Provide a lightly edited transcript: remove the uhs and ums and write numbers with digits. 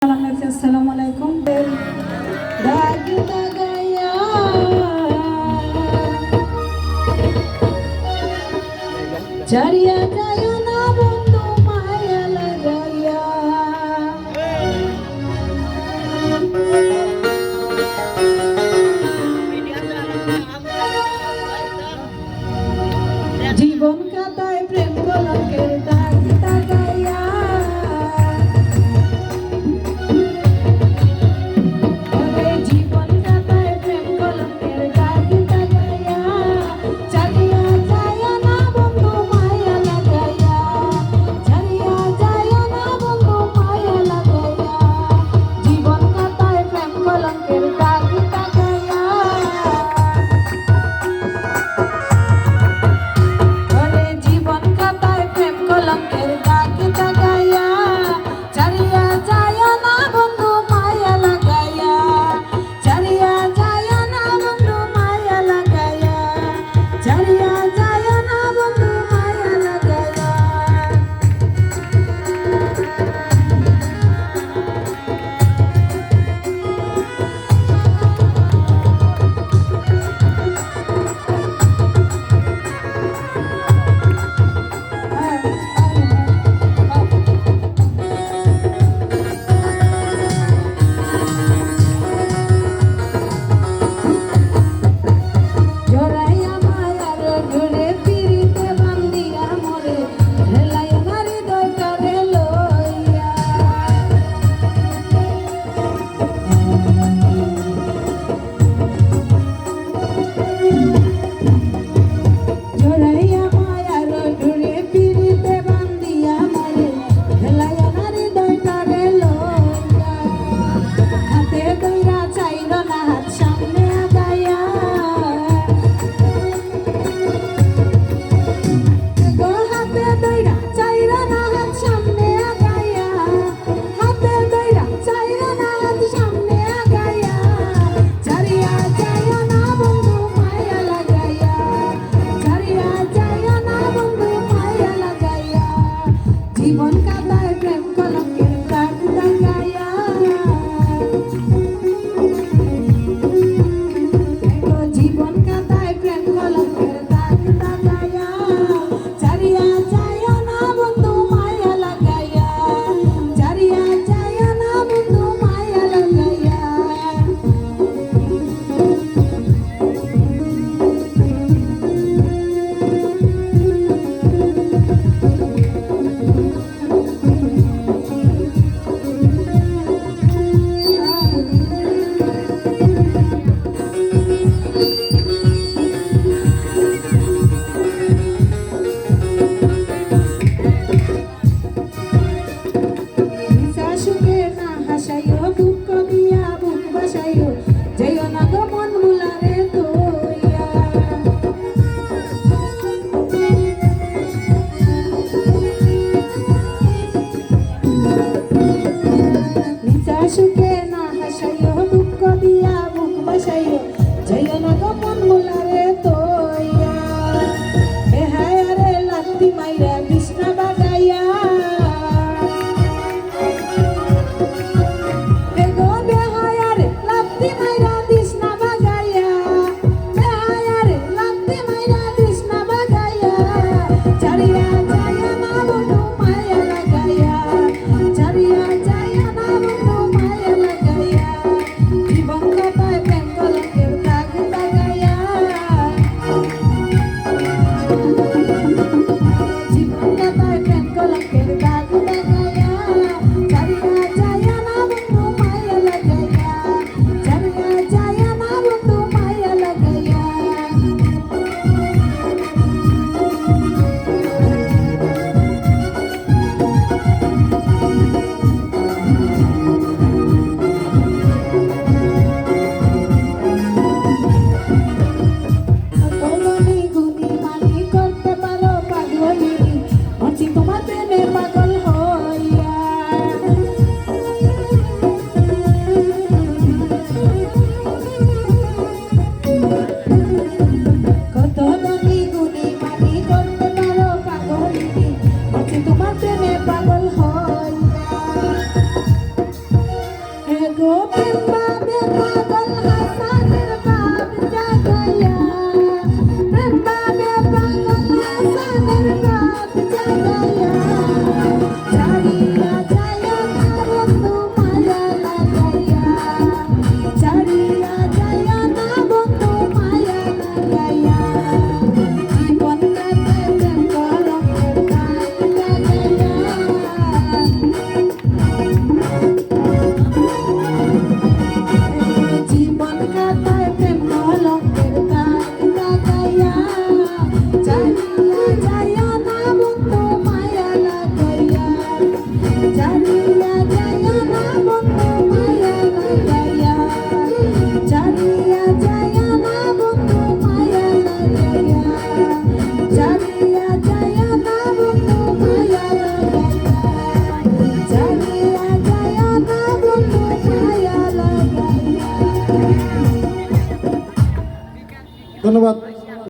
আসসালামু আলাইকুম। চারিয়া যায় না বন্ধু মায়া লাগাইয়া, জীবন কাটায় প্রেম কলঙ্কের দাগ দাগাইয়া, জীবন কাটায় প্রেম কলঙ্কের দাগ দাগাইয়া, চালিয়া যায় না বন্ধু মায়া লাগাইয়া। গো প্রেম ভাবে পাগল হাসানের বাপ জাগাইয়া প্রেম ভাবে পাগল হাসানের বাপ জাগাইয়া ছাড়িয়া যায় না বন্ধু মায়া লাগাইয়া ছাড়িয়া যায় না বন্ধু মায়া লাগাইয়া জীবন কাটে প্রেম কলঙ্কের দাগ লাগাইয়া জীবন কাটায় প্রেম কলঙ্কের দাগ লাগাইয়া ছাড়িয়া যায় না বন্ধু মায়া লাগাইয়া ছাড়িয়া যায় না বন্ধু মায়া লাগাইয়া ছাড়িয়া যায় না বন্ধু মায়া লাগাইয়া ছাড়িয়া যায় না বন্ধু মায়া লাগাইয়া ছাড়িয়া যায় না বন্ধু মায়া লাগাইয়া ধন্যবাদ।